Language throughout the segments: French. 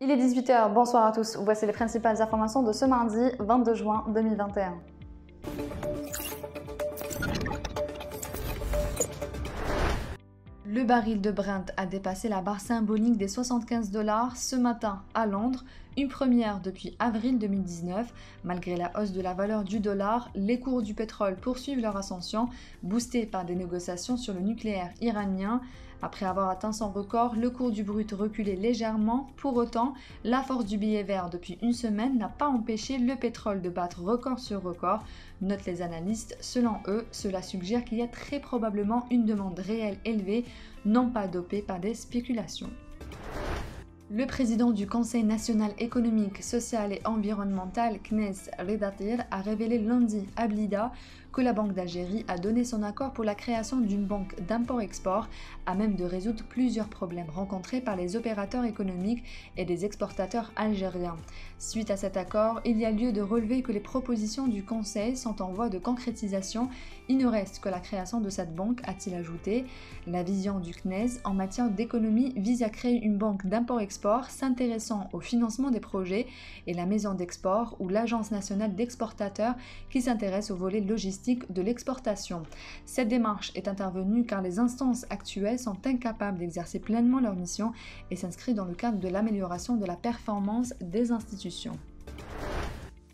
Il est 18 h, bonsoir à tous. Voici les principales informations de ce mardi 22 juin 2021. Le baril de Brent a dépassé la barre symbolique des 75 $ ce matin à Londres, une première depuis avril 2019. Malgré la hausse de la valeur du dollar, les cours du pétrole poursuivent leur ascension, boostés par des négociations sur le nucléaire iranien. Après avoir atteint son record, le cours du brut reculait légèrement. Pour autant, la force du billet vert depuis une semaine n'a pas empêché le pétrole de battre record sur record, notent les analystes. Selon eux, cela suggère qu'il y a très probablement une demande réelle élevée, non pas dopée par des spéculations. Le président du Conseil national économique, social et environnemental, CNES Redatir, a révélé lundi à Blida que la Banque d'Algérie a donné son accord pour la création d'une banque d'import-export à même de résoudre plusieurs problèmes rencontrés par les opérateurs économiques et des exportateurs algériens. Suite à cet accord, il y a lieu de relever que les propositions du Conseil sont en voie de concrétisation. Il ne reste que la création de cette banque, a-t-il ajouté. La vision du CNES en matière d'économie vise à créer une banque d'import-export s'intéressant au financement des projets et la maison d'export ou l'Agence nationale d'exportateurs qui s'intéresse au volet logistique de l'exportation. Cette démarche est intervenue car les instances actuelles sont incapables d'exercer pleinement leur mission et s'inscrit dans le cadre de l'amélioration de la performance des institutions.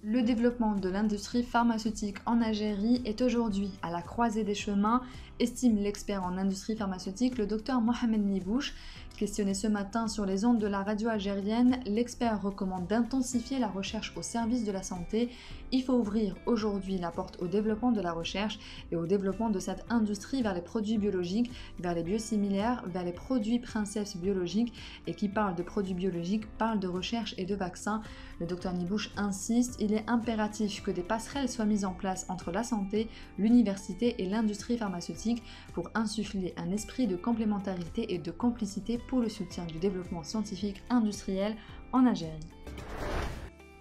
Le développement de l'industrie pharmaceutique en Algérie est aujourd'hui à la croisée des chemins, estime l'expert en industrie pharmaceutique, le docteur Mohamed Nibouche. Questionné ce matin sur les ondes de la radio algérienne, l'expert recommande d'intensifier la recherche au service de la santé. Il faut ouvrir aujourd'hui la porte au développement de la recherche et au développement de cette industrie vers les produits biologiques, vers les biosimilaires, vers les produits princesses biologiques, et qui parle de produits biologiques parle de recherche et de vaccins. Le docteur Nibouche insiste, il est impératif que des passerelles soient mises en place entre la santé, l'université et l'industrie pharmaceutique pour insuffler un esprit de complémentarité et de complicité pour le soutien du développement scientifique industriel en Algérie.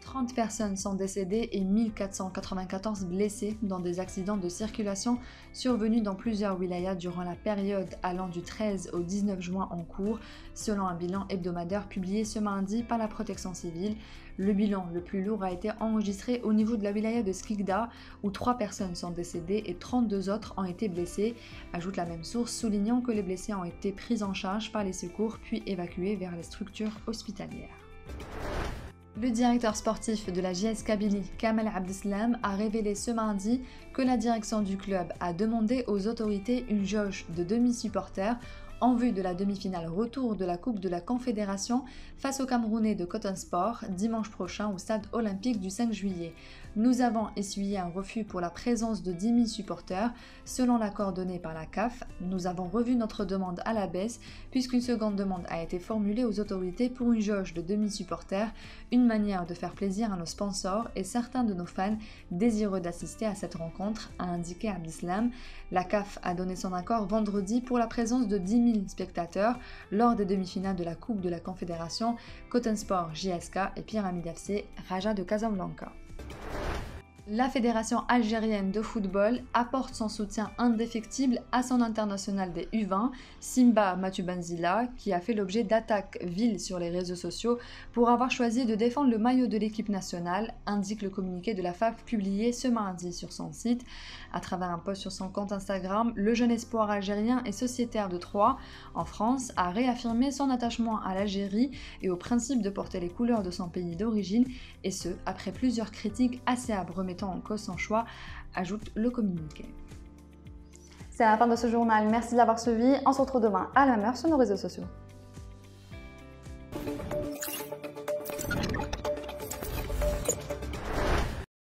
30 personnes sont décédées et 1494 blessées dans des accidents de circulation survenus dans plusieurs wilayas durant la période allant du 13 au 19 juin en cours, selon un bilan hebdomadaire publié ce mardi par la protection civile. Le bilan le plus lourd a été enregistré au niveau de la wilaya de Skikda, où 3 personnes sont décédées et 32 autres ont été blessées, ajoute la même source, soulignant que les blessés ont été pris en charge par les secours puis évacués vers les structures hospitalières. Le directeur sportif de la JS Kabylie, Kamel Abdeslam, a révélé ce mardi que la direction du club a demandé aux autorités une jauge de demi-supporters en vue de la demi-finale retour de la Coupe de la Confédération face aux Camerounais de Cotton Sport dimanche prochain au stade olympique du 5 juillet. Nous avons essuyé un refus pour la présence de 10 000 supporters. Selon l'accord donné par la CAF, nous avons revu notre demande à la baisse puisqu'une seconde demande a été formulée aux autorités pour une jauge de demi-supporters, une manière de faire plaisir à nos sponsors et certains de nos fans désireux d'assister à cette rencontre, a indiqué Abdeslam. La CAF a donné son accord vendredi pour la présence de 10 000 spectateurs lors des demi-finales de la Coupe de la Confédération, Cotton Sport JSK et Pyramide FC Raja de Casablanca. La Fédération algérienne de football apporte son soutien indéfectible à son international des U20, Simba Matubenzila, qui a fait l'objet d'attaques viles sur les réseaux sociaux pour avoir choisi de défendre le maillot de l'équipe nationale, indique le communiqué de la FAF publié ce mardi sur son site. À travers un post sur son compte Instagram, le jeune espoir algérien et sociétaire de Troyes, en France, a réaffirmé son attachement à l'Algérie et au principe de porter les couleurs de son pays d'origine, et ce, après plusieurs critiques assez âpres remettant en cause son choix, ajoute le communiqué. C'est la fin de ce journal, merci de l'avoir suivi, on se retrouve demain à la même heure sur nos réseaux sociaux.